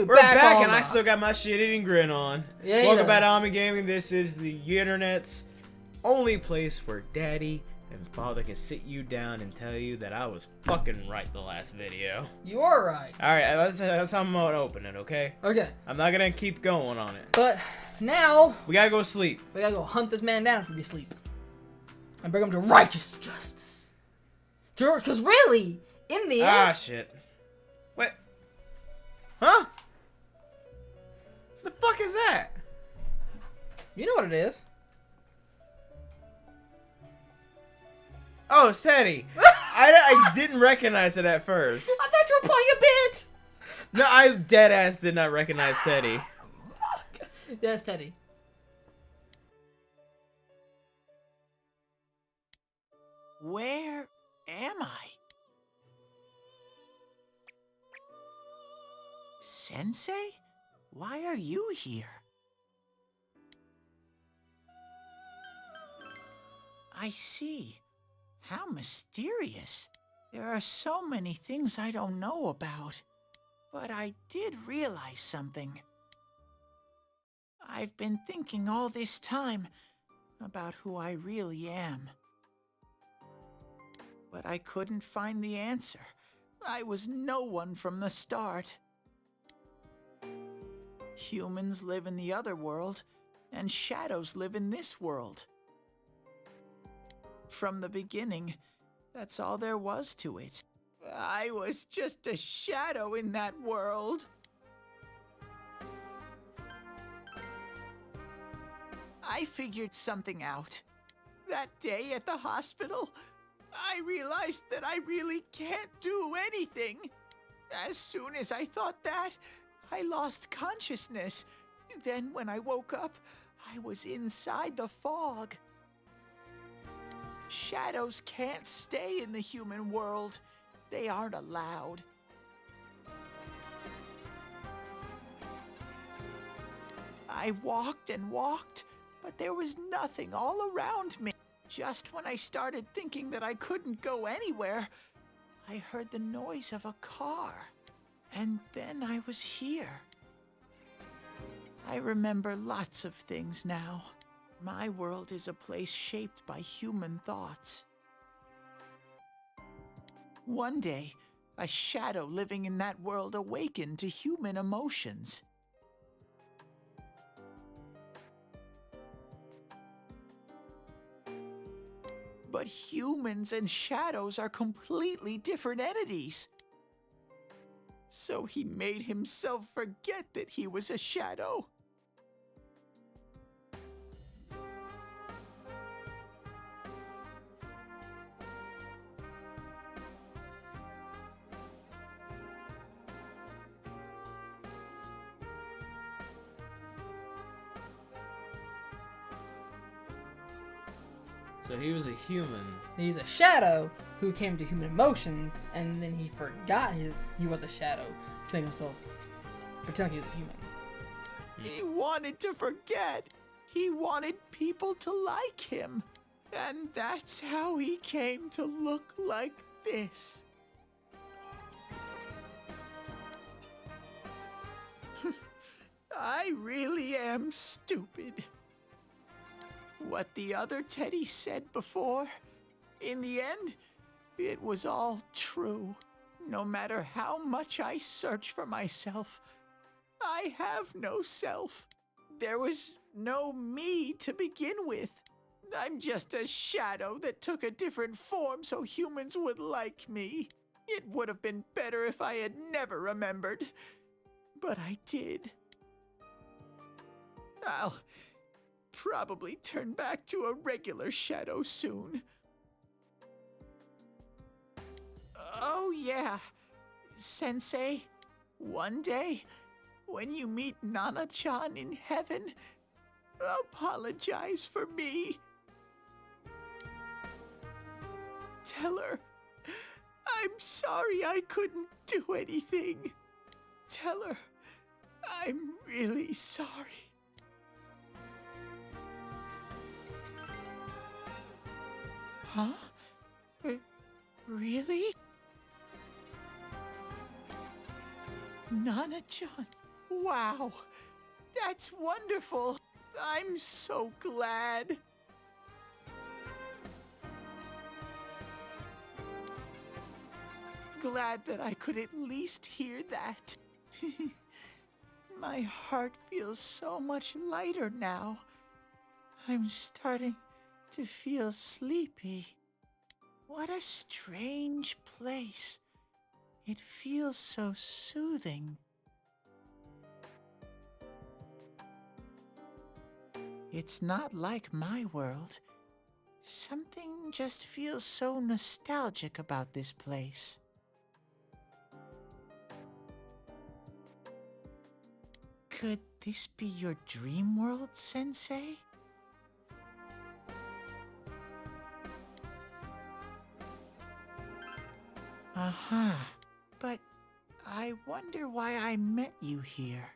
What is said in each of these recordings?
We're back and I still got my shit-eating grin on. Yeah, he Welcome back to does. Ami Gaming. This is the internet's only place where daddy and father can sit you down and tell you that I was fucking right the last video. You are right. Alright, that's how I'm gonna open it, okay? Okay. I'm not gonna keep going on it. But now, We gotta go sleep. we gotta go hunt this man down if we sleep. And bring him to righteous justice. Because really, in the Ah, end... shit. What? Huh? The fuck is that? You know what it is. Oh, it's Teddy. I didn't recognize it at first. I thought you were playing a bit. No, I deadass did not recognize Teddy. Yes, Teddy. Where am I? Sensei? Why are you here? I see. How mysterious. There are so many things I don't know about. But I did realize something. I've been thinking all this time about who I really am. But I couldn't find the answer. I was no one from the start. Humans live in the other world, and shadows live in this world. From the beginning, that's all there was to it. I was just a shadow in that world. I figured something out. That day at the hospital, I realized that I really can't do anything. As soon as I thought that, I lost consciousness. Then when I woke up, I was inside the fog. Shadows can't stay in the human world. They aren't allowed. I walked and walked, but there was nothing all around me. Just when I started thinking that I couldn't go anywhere, I heard the noise of a car. And then I was here. I remember lots of things now. My world is a place shaped by human thoughts. One day, a shadow living in that world awakened to human emotions. But humans and shadows are completely different entities. So he made himself forget that he was a shadow. So he was a human. He's a shadow who came to human emotions, and then he forgot he was a shadow to make himself pretend he was a human. He wanted to forget. He wanted people to like him. And that's how he came to look like this. I really am stupid. What the other Teddy said before, in the end, it was all true. No matter how much I search for myself, I have no self. There was no me to begin with. I'm just a shadow that took a different form so humans would like me. It would have been better if I had never remembered. But I did. I'll probably turn back to a regular shadow soon. Oh yeah, Sensei, one day, when you meet Nana-chan in heaven, apologize for me. Tell her, I'm sorry I couldn't do anything. Tell her, I'm really sorry. Huh? Really? Nana-chan. Wow, that's wonderful. I'm so glad. Glad that I could at least hear that. My heart feels so much lighter now. I'm starting to feel sleepy. What a strange place. It feels so soothing. It's not like my world. Something just feels so nostalgic about this place. Could this be your dream world, Sensei? Uh-huh. But I wonder why I met you here.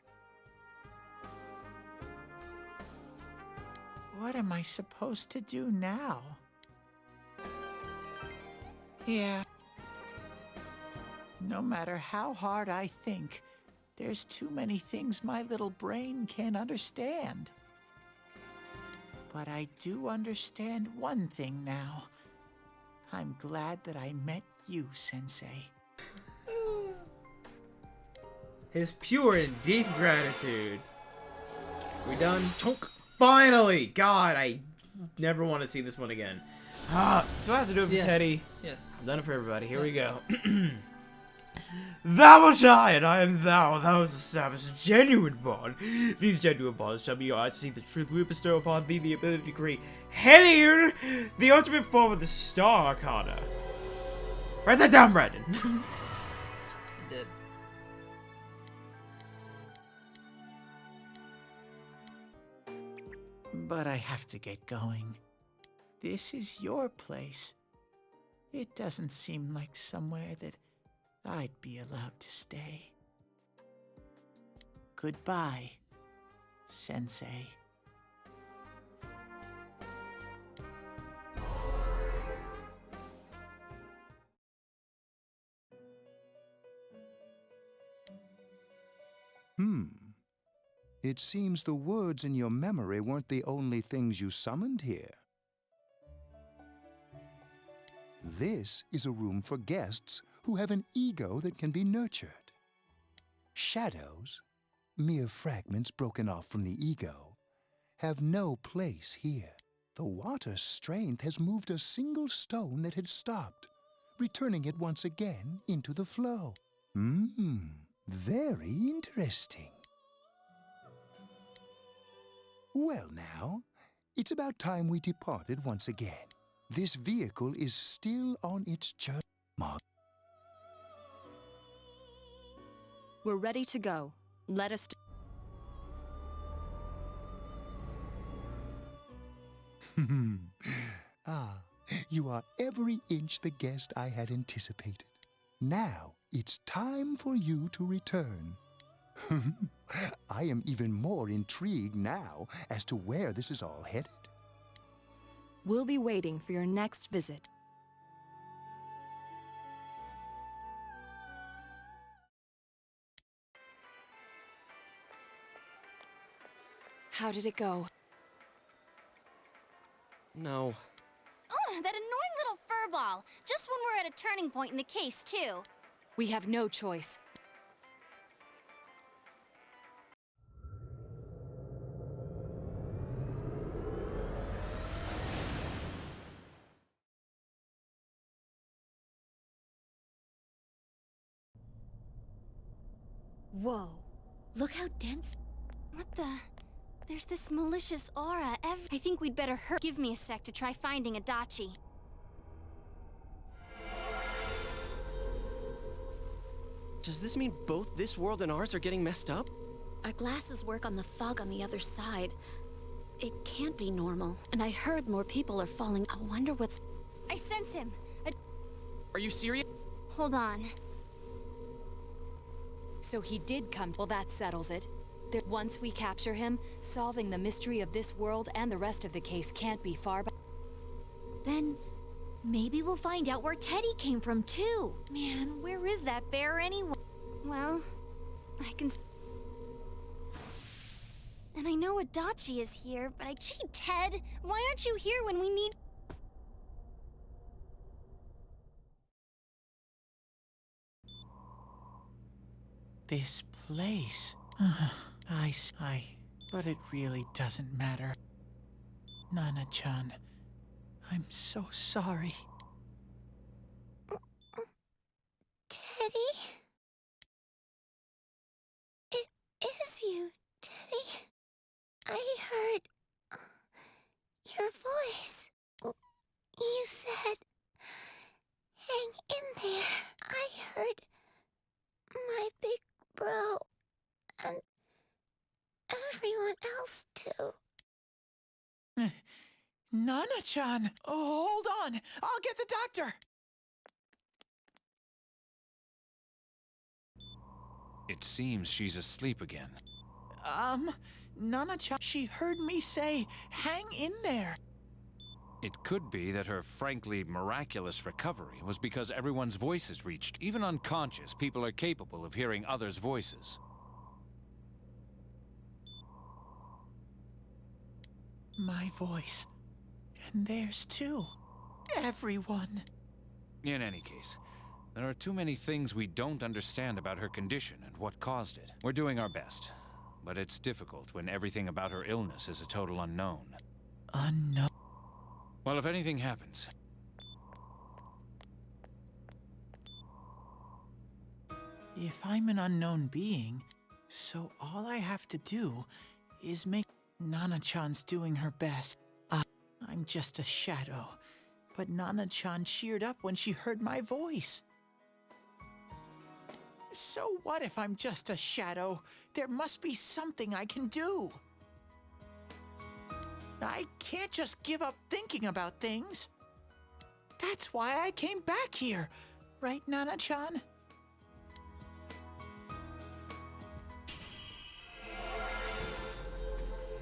What am I supposed to do now? Yeah. No matter how hard I think, there's too many things my little brain can't understand. But I do understand one thing now. I'm glad that I met you, Sensei. His pure and deep gratitude. We done? Finally! God, I never want to see this one again. So I have to do it for Teddy. Yes. I've done it for everybody. Here we go. Thou art I, and I am thou. Thou hast established a genuine bond. These genuine bonds shall be your eyes to see the truth. We bestow upon thee the ability to create Hellion, the ultimate form of the Star Arcana. Write that down, Brandon. Did. But I have to get going. This is your place. It doesn't seem like somewhere that I'd be allowed to stay. Goodbye, Sensei. It seems the words in your memory weren't the only things you summoned here. This is a room for guests who have an ego that can be nurtured. Shadows, mere fragments broken off from the ego, have no place here. The water's strength has moved a single stone that had stopped, returning it once again into the flow. Very interesting. Well now, it's about time we departed once again. This vehicle is still on its journey. We're ready to go. Let us... You are every inch the guest I had anticipated. Now, it's time for you to return. I am even more intrigued now as to where this is all headed. We'll be waiting for your next visit. How did it go? No. Ugh, that annoying little furball. Just when we're at a turning point in the case, too. We have no choice. Whoa. Look how dense... What the... There's this malicious aura I think we'd better hurry. Give me a sec to try finding Adachi. Does this mean both this world and ours are getting messed up? Our glasses work on the fog on the other side. It can't be normal. And I heard more people are falling. I wonder what's... I sense him. Are you serious? Hold on. So he did come. Well, that settles it. Once we capture him, solving the mystery of this world and the rest of the case can't be far back. Then maybe we'll find out where Teddy came from too. Man, where is that bear anyway? Well, I can... And I know Adachi is here, but gee, Ted, why aren't you here when we need... This place. But it really doesn't matter. Nana-chan, I'm so sorry. Teddy? It is you, Teddy. I heard your voice. You said, hang in there. I heard my big bro and everyone else too. Nana-chan, hold on. I'll get the doctor. It seems she's asleep again. Nana-chan, she heard me say, hang in there. It could be that her frankly miraculous recovery was because everyone's voices reached. Even unconscious, people are capable of hearing others' voices. My voice. And theirs too. Everyone. In any case, there are too many things we don't understand about her condition and what caused it. We're doing our best, but it's difficult when everything about her illness is a total unknown. Unknown? Well, if anything happens... If I'm an unknown being, so all I have to do is make... Nana-chan's doing her best. I'm just a shadow. But Nana-chan cheered up when she heard my voice. So what if I'm just a shadow? There must be something I can do. I can't just give up thinking about things. That's why I came back here. Right, Nana-chan?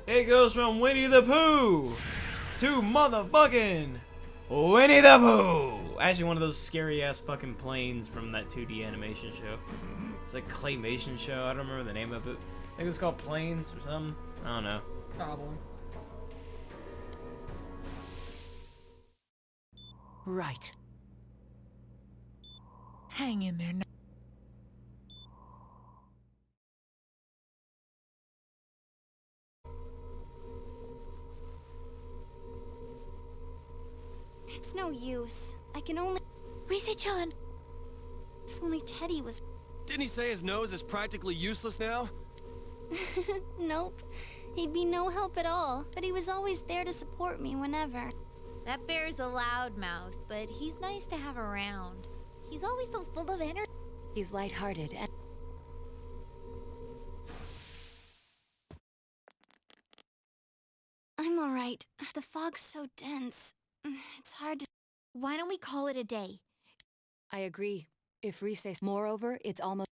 It goes from Winnie the Pooh to motherfucking Winnie the Pooh. Actually, one of those scary ass fucking planes from that 2D animation show. It's like a claymation show. I don't remember the name of it. I think it was called Planes or something. I don't know. Probably. Right. Hang in there. It's no use. I can only... Rise-chan! If only Teddy was... Didn't he say his nose is practically useless now? Nope. He'd be no help at all. But he was always there to support me whenever. That bear's a loudmouth, but he's nice to have around. He's always so full of energy. He's lighthearted and... I'm alright. The fog's so dense. It's hard to... Why don't we call it a day? I agree. If Rise... Moreover, it's almost...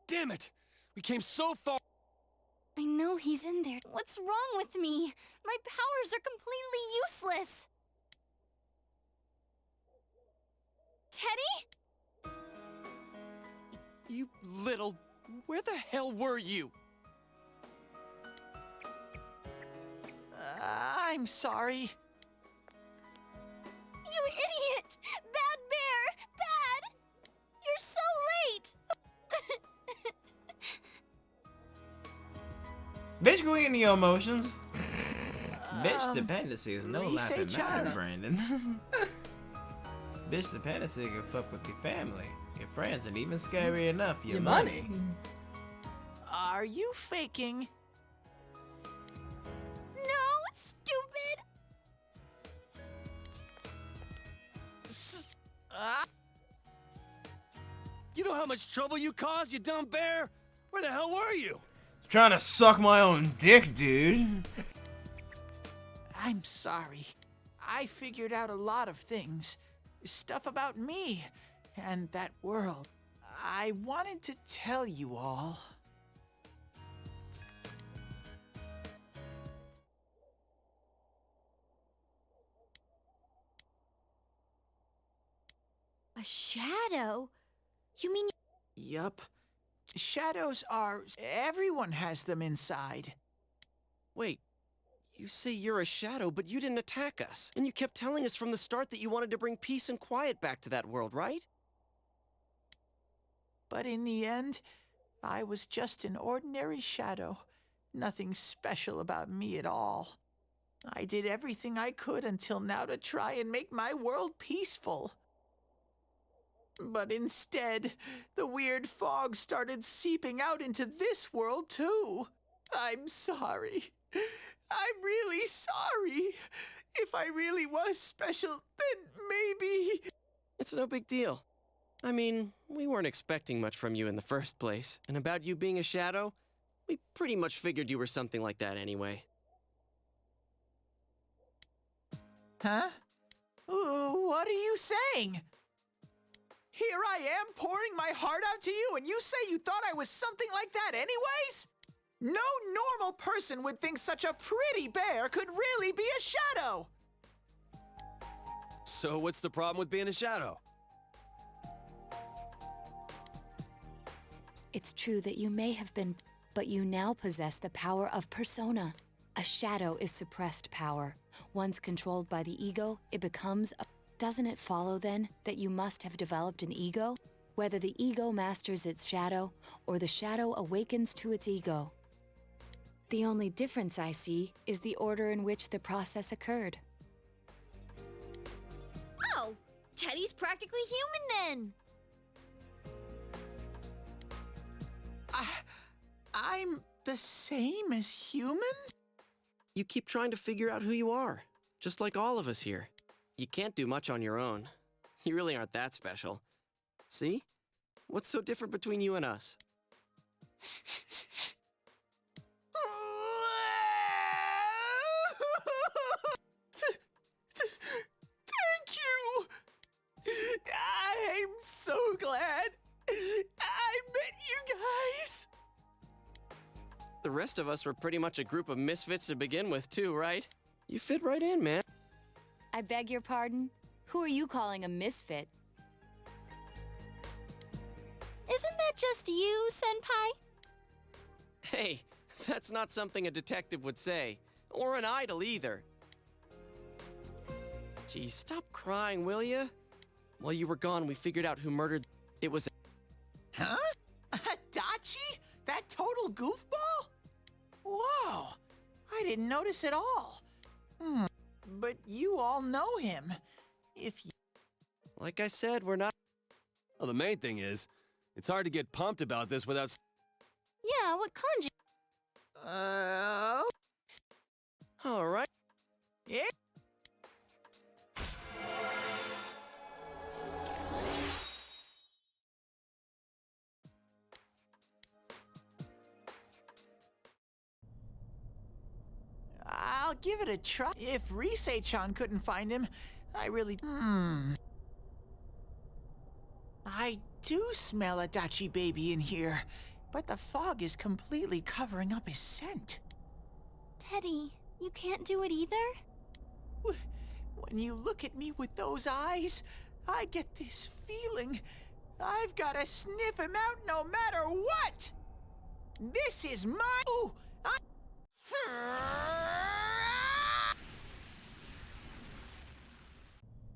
Damn it! We came so far. I know he's in there. What's wrong with me? My powers are completely useless. Teddy? You little... Where the hell were you? I'm sorry. You idiot! Bad bear! Bad! You're so late! Bitch, go eat your emotions. Bitch dependency is no laughing Rise-chan. matter, Brandon. Bitch dependency can fuck with your family, your friends, and even scary enough, your money. Are you faking? No, stupid! You know how much trouble you caused, you dumb bear? Where the hell were you? Trying to suck my own dick, dude. I'm sorry. I figured out a lot of things. Stuff about me and that world. I wanted to tell you all. A shadow? You mean Yup. Shadows are... everyone has them inside. Wait, you say you're a shadow, but you didn't attack us. And you kept telling us from the start that you wanted to bring peace and quiet back to that world, right? But in the end, I was just an ordinary shadow. Nothing special about me at all. I did everything I could until now to try and make my world peaceful. But instead, the weird fog started seeping out into this world too. I'm sorry. I'm really sorry. If I really was special, then maybe... It's no big deal. I mean, we weren't expecting much from you in the first place. And about you being a shadow, we pretty much figured you were something like that anyway. Huh? What are you saying? Here I am pouring my heart out to you, and you say you thought I was something like that anyways? No normal person would think such a pretty bear could really be a shadow! So what's the problem with being a shadow? It's true that you may have been, but you now possess the power of persona. A shadow is suppressed power. Once controlled by the ego, it becomes a... Doesn't it follow, then, that you must have developed an ego? Whether the ego masters its shadow, or the shadow awakens to its ego. The only difference I see is the order in which the process occurred. Oh, Teddy's practically human then. I'm the same as humans? You keep trying to figure out who you are, just like all of us here. You can't do much on your own. You really aren't that special. See? What's so different between you and us? Thank you! I'm so glad I met you guys! The rest of us were pretty much a group of misfits to begin with, too, right? You fit right in, man. I beg your pardon? Who are you calling a misfit? Isn't that just you, Senpai? Hey, that's not something a detective would say. Or an idol, either. Gee, stop crying, will ya? While you were gone, we figured out who murdered... It was... Huh? Adachi? That total goofball? Whoa! I didn't notice at all. But you all know him. If you... Like I said, we're not... Well, the main thing is, it's hard to get pumped about this without... Yeah, what kanji? All right. Yeah. I'll give it a try. If Rise-chan couldn't find him, I really... I do smell Adachi baby in here, but the fog is completely covering up his scent. Teddy, you can't do it either? When you look at me with those eyes, I get this feeling. I've got to sniff him out no matter what! This is my... Ooh,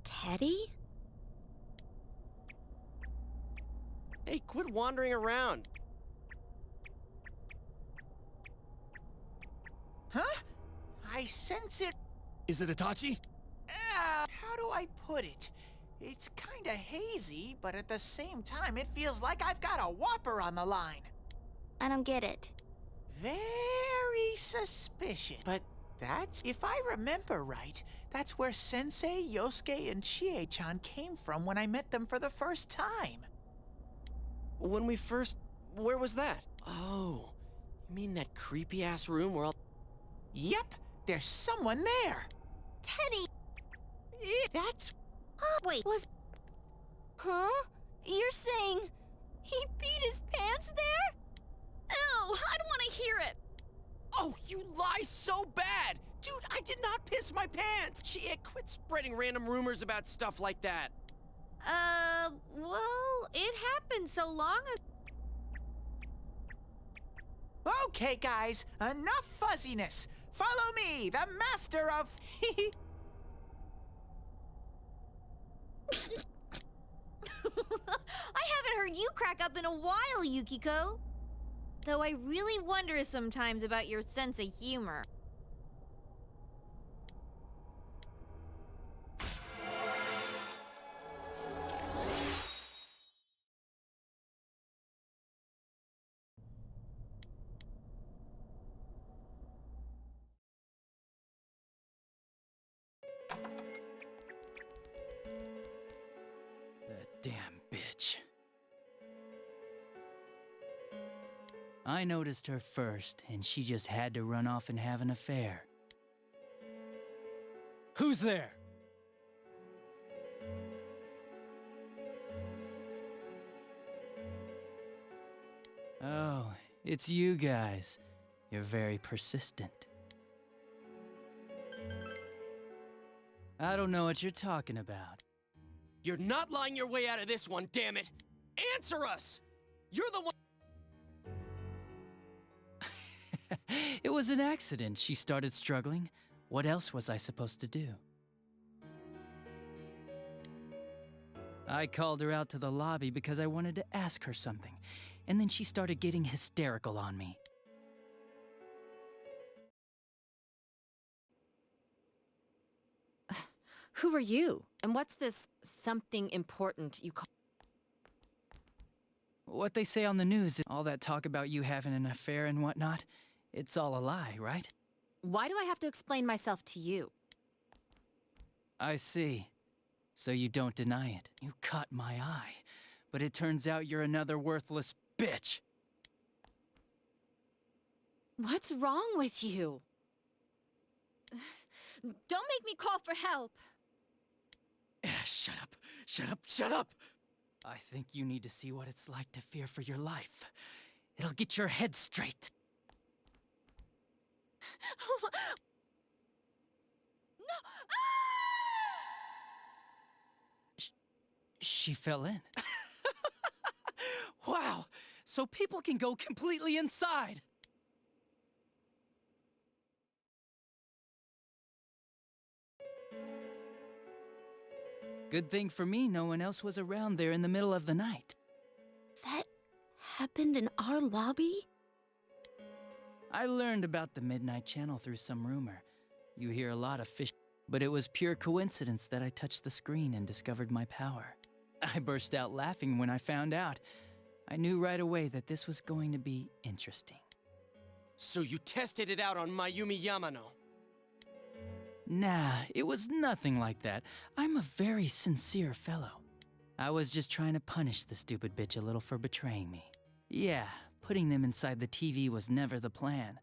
Teddy? Hey, quit wandering around. Huh? I sense it. Is it Itachi? How do I put it? It's kinda hazy, but at the same time, it feels like I've got a whopper on the line. I don't get it. Very suspicious. But that's, if I remember right, that's where Sensei, Yosuke, and Chie-chan came from when I met them for the first time. When we first... Where was that? Oh, you mean that creepy-ass room where all... Yep, there's someone there. Teddy! That's... Wait, was... Huh? You're saying he beat his pants there? Ew, I don't want to hear it. Oh, you lie so bad! Dude, I did not piss my pants! Chie, quit spreading random rumors about stuff like that. Well, it happened so long ago. Okay, guys, enough fuzziness. Follow me, the master of... I haven't heard you crack up in a while, Yukiko. Though I really wonder sometimes about your sense of humor. That damn bitch. I noticed her first, and she just had to run off and have an affair. Who's there? Oh, it's you guys. You're very persistent. I don't know what you're talking about. You're not lying your way out of this one, damn it! Answer us! You're the one. It was an accident. She started struggling. What else was I supposed to do? I called her out to the lobby because I wanted to ask her something, and then she started getting hysterical on me. Who are you? And what's this something important you call? What they say on the news, all that talk about you having an affair and whatnot, it's all a lie, right? Why do I have to explain myself to you? I see. So you don't deny it. You caught my eye. But it turns out you're another worthless bitch. What's wrong with you? Don't make me call for help. Shut up. Shut up. Shut up. I think you need to see what it's like to fear for your life. It'll get your head straight. No! She fell in. Wow! So people can go completely inside! Good thing for me, no one else was around there in the middle of the night. That happened in our lobby? I learned about the Midnight Channel through some rumor. You hear a lot of fish, but it was pure coincidence that I touched the screen and discovered my power. I burst out laughing when I found out. I knew right away that this was going to be interesting. So you tested it out on Mayumi Yamano? Nah, it was nothing like that. I'm a very sincere fellow. I was just trying to punish the stupid bitch a little for betraying me. Yeah, putting them inside the TV was never the plan.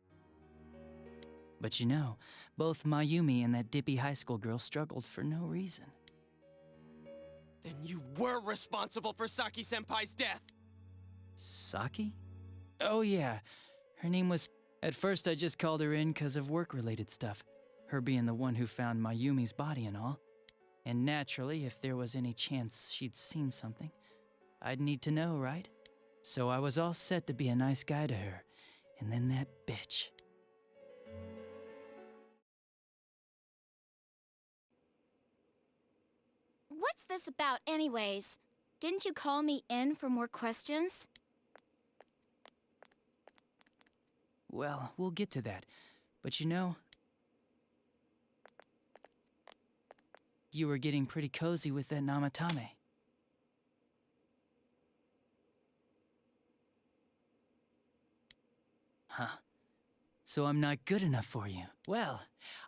But you know, both Mayumi and that dippy high school girl struggled for no reason. Then you were responsible for Saki-senpai's death! Saki? Oh yeah, her name was... At first I just called her in because of work-related stuff. Her being the one who found Mayumi's body and all. And naturally, if there was any chance she'd seen something, I'd need to know, right? So I was all set to be a nice guy to her. And then that bitch. What's this about anyways? Didn't you call me in for more questions? Well, we'll get to that. But you know... You were getting pretty cozy with that Namatame. Huh? So I'm not good enough for you. Well,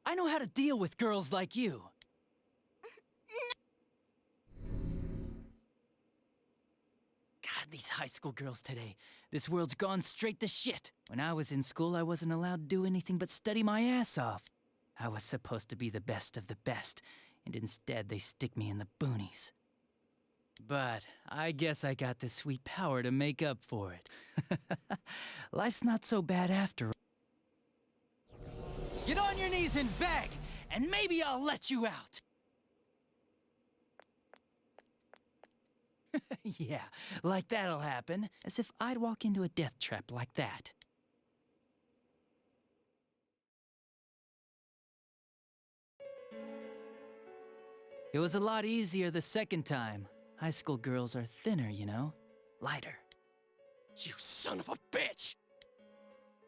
I know how to deal with girls like you. God, these high school girls today. This world's gone straight to shit. When I was in school, I wasn't allowed to do anything but study my ass off. I was supposed to be the best of the best, and instead they stick me in the boonies. But I guess I got the sweet power to make up for it. Life's not so bad after all. Get on your knees and beg, and maybe I'll let you out. Yeah, like that'll happen. As if I'd walk into a death trap like that. It was a lot easier the second time. High school girls are thinner, you know? Lighter. You son of a bitch!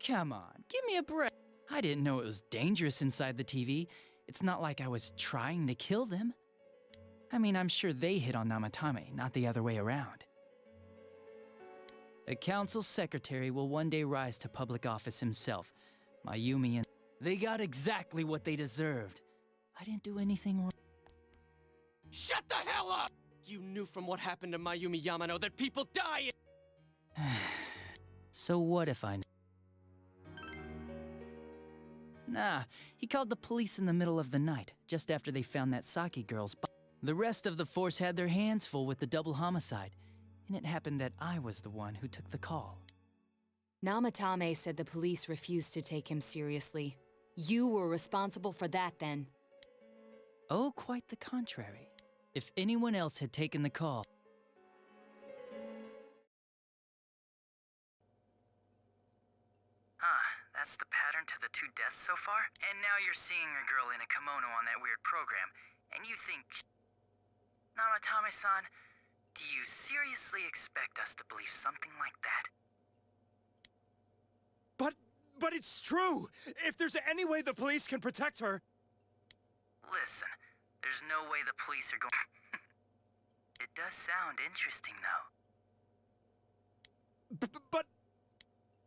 Come on, give me a break. I didn't know it was dangerous inside the TV. It's not like I was trying to kill them. I mean, I'm sure they hit on Namatame, not the other way around. A council secretary will one day rise to public office himself. Mayumi and... They got exactly what they deserved. I didn't do anything wrong. Shut the hell up! You knew from what happened to Mayumi Yamano that people die in... So what if I... Nah, he called the police in the middle of the night, just after they found that Saki girl's body. The rest of the force had their hands full with the double homicide, and it happened that I was the one who took the call. Namatame said the police refused to take him seriously. You were responsible for that then. Oh, quite the contrary. If anyone else had taken the call... That's the pattern to the 2 deaths so far? And now you're seeing a girl in a kimono on that weird program, and you think... Namatame-san, do you seriously expect us to believe something like that? But it's true! If there's any way the police can protect her... Listen, there's no way the police are going... It does sound interesting, though. But...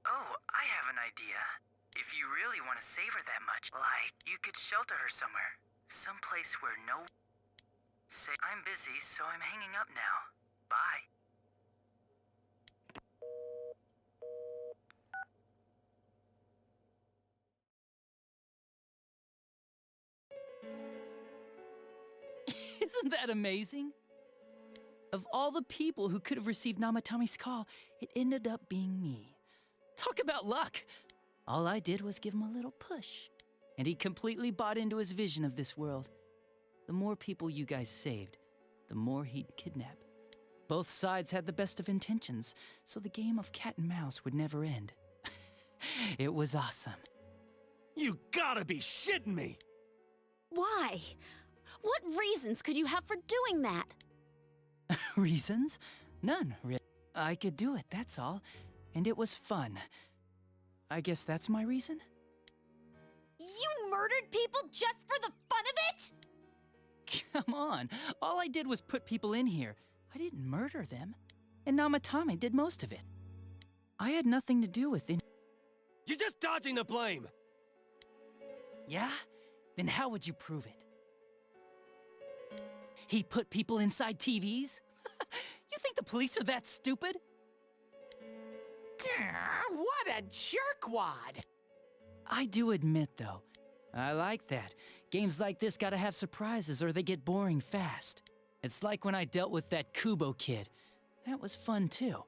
Oh, I have an idea. If you really want to save her that much, like, you could shelter her somewhere. Someplace where no... Say, I'm busy, so I'm hanging up now. Bye. Isn't that amazing? Of all the people who could have received Namatame's call, it ended up being me. Talk about luck! All I did was give him a little push, and he completely bought into his vision of this world. The more people you guys saved, the more he'd kidnap. Both sides had the best of intentions, so the game of cat and mouse would never end. It was awesome. You gotta be shitting me! Why? What reasons could you have for doing that? Reasons? None, really. I could do it, that's all. And it was fun. I guess that's my reason? You murdered people just for the fun of it? Come on, all I did was put people in here. I didn't murder them. And Namatame did most of it. I had nothing to do with it. You're just dodging the blame! Yeah? Then how would you prove it? He put people inside TVs? You think the police are that stupid? What a jerkwad! I do admit, though, I like that. Games like this gotta have surprises or they get boring fast. It's like when I dealt with that Kubo kid. That was fun, too.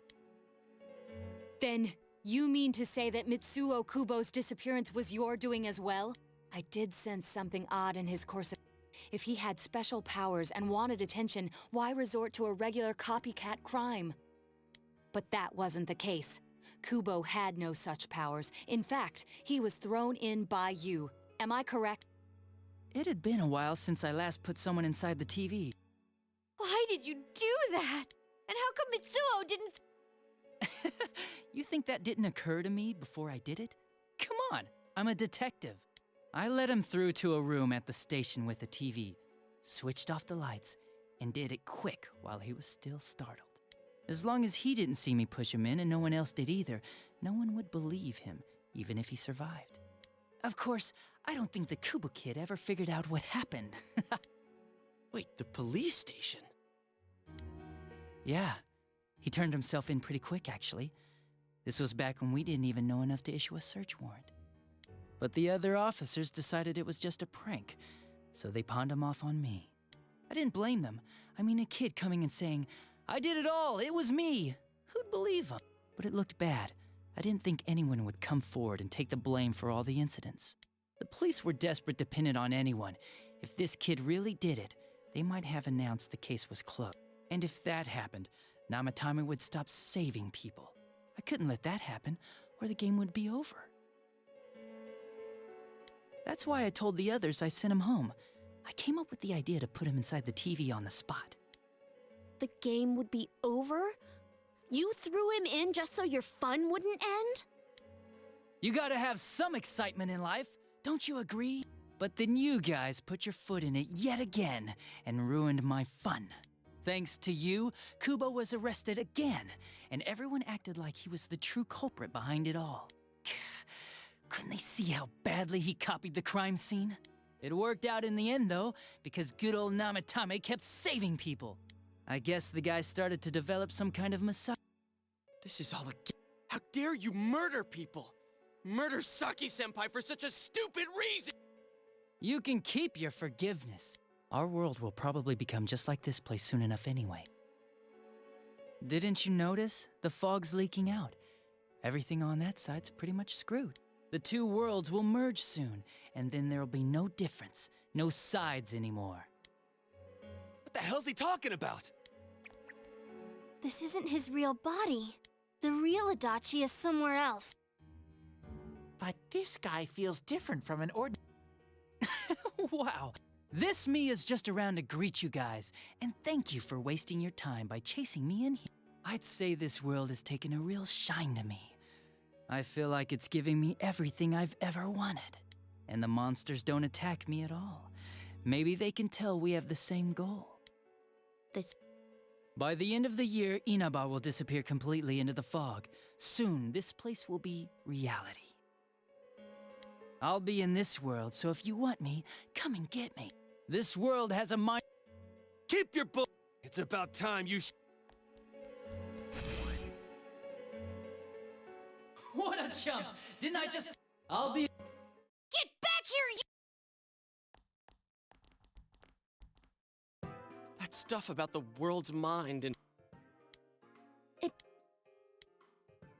Then, you mean to say that Mitsuo Kubo's disappearance was your doing as well? I did sense something odd in his course of... If he had special powers and wanted attention, why resort to a regular copycat crime? But that wasn't the case. Kubo had no such powers. In fact, he was thrown in by you. Am I correct? It had been a while since I last put someone inside the TV. Why did you do that? And how come Mitsuo didn't... You think that didn't occur to me before I did it? Come on, I'm a detective. I let him through to a room at the station with a TV, switched off the lights, and did it quick while he was still startled. As long as he didn't see me push him in and no one else did either, no one would believe him, even if he survived. Of course, I don't think the Kubo kid ever figured out what happened. Wait, the police station? Yeah, he turned himself in pretty quick, actually. This was back when we didn't even know enough to issue a search warrant. But the other officers decided it was just a prank, so they pawned him off on me. I didn't blame them. I mean, a kid coming and saying, "I did it all, it was me." Who'd believe him? But it looked bad. I didn't think anyone would come forward and take the blame for all the incidents. The police were desperate to pin it on anyone. If this kid really did it, they might have announced the case was closed. And if that happened, Namatame would stop saving people. I couldn't let that happen, or the game would be over. That's why I told the others I sent him home. I came up with the idea to put him inside the TV on the spot. The game would be over? You threw him in just so your fun wouldn't end? You gotta have some excitement in life, don't you agree? But then you guys put your foot in it yet again and ruined my fun. Thanks to you, Kubo was arrested again, and everyone acted like he was the true culprit behind it all. Couldn't they see how badly he copied the crime scene? It worked out in the end, though, because good old Namatame kept saving people. I guess the guy started to develop some kind of messiah. This is all a How dare you murder people? Murder Saki-senpai for such a stupid reason! You can keep your forgiveness. Our world will probably become just like this place soon enough anyway. Didn't you notice? The fog's leaking out. Everything on that side's pretty much screwed. The two worlds will merge soon, and then there'll be no difference, no sides anymore. What the hell's he talking about? This isn't his real body. The real Adachi is somewhere else. But this guy feels different from an ordinary. Wow. This me is just around to greet you guys, and thank you for wasting your time by chasing me in here. I'd say this world has taken a real shine to me. I feel like it's giving me everything I've ever wanted. And the monsters don't attack me at all. Maybe they can tell we have the same goal. By the end of the year, Inaba will disappear completely into the fog. Soon, this place will be reality. I'll be in this world, so if you want me, come and get me. This world has a mind. Keep your bull. It's about time you. What a chump! Didn't I just? I'll be. Get back here, you. That stuff about the world's mind and.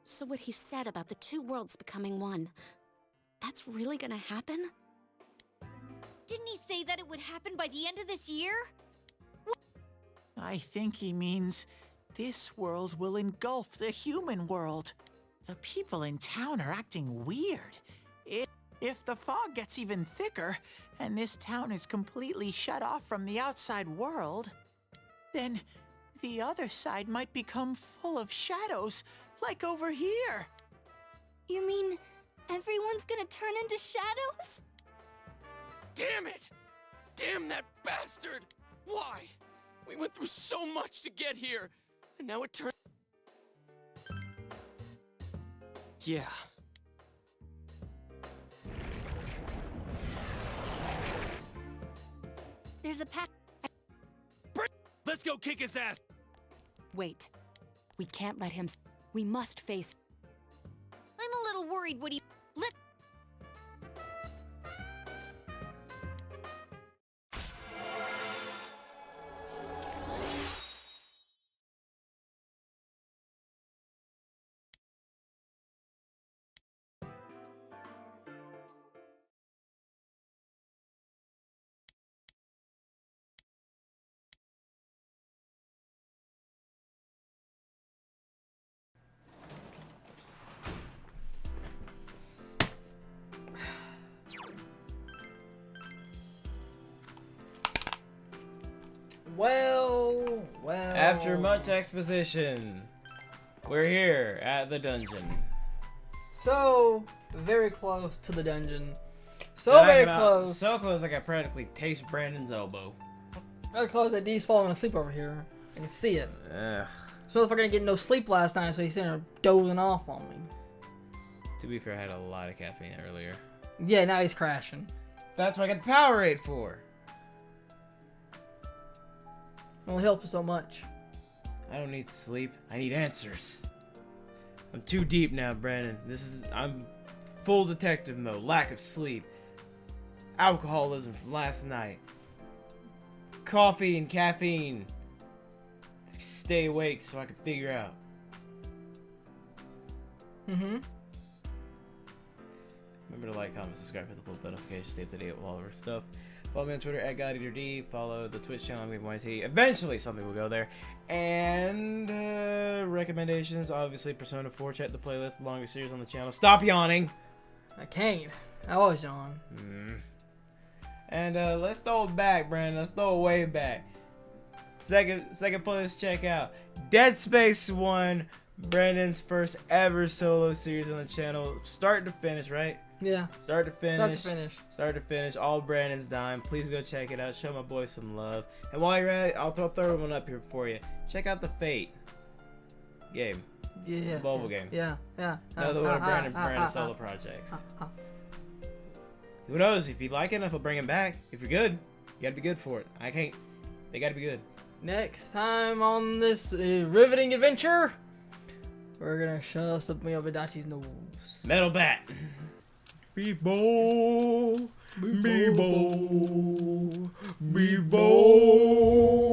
So what he said about the two worlds becoming one, that's really gonna happen? Didn't he say that it would happen by the end of this year? I think he means this world will engulf the human world. The people in town are acting weird. If the fog gets even thicker, and this town is completely shut off from the outside world, then the other side might become full of shadows, like over here. You mean everyone's gonna turn into shadows? Damn it! Damn that bastard! Why? We went through so much to get here, and now it turns. Yeah. There's a pack. Let's go kick his ass! Wait. We can't let him. We must face. I'm a little worried what he. Well. After much exposition, we're here at the dungeon. So very close to the dungeon. So And very I'm close. So close I can practically taste Brandon's elbow. Very close that D's falling asleep over here. I can see it. Ugh. This motherfucker didn't get no sleep last night, so he's sitting there dozing off on me. To be fair, I had a lot of caffeine earlier. Yeah, now he's crashing. That's what I got the Powerade for. Only helps so much. I don't need sleep. I need answers. I'm too deep now, Brandon. I'm full detective mode. Lack of sleep. Alcoholism from last night. Coffee and caffeine. Stay awake so I can figure out. Mm-hmm. Remember to like, comment, subscribe, hit the little bell notification, stay up to date with all of our stuff. Follow me on Twitter at GodEaterD. Follow the Twitch channel MeWYT. Eventually, something will go there. And recommendations, obviously, Persona 4. Check the playlist, the longest series on the channel. Stop yawning. I can't. I always yawn. And let's throw it back, Brandon. Let's throw it way back. Second playlist, check out Dead Space 1, Brandon's first ever solo series on the channel, start to finish, right? Yeah. Start to finish. Start to finish. All Brandon's dime. Please go check it out. Show my boy some love. And while you're at it, I'll throw one up here for you. Check out the Fate game. Yeah. Mobile game. Yeah. Another one of Brandon's solo projects. Who knows? If you like it enough, I'll bring him back. If you're good, you gotta be good for it. I can't. They gotta be good. Next time on this riveting adventure, we're gonna shove something up Adachi's nose. Metal Bat. Beef bowl. Beef bowl. Beef bowl.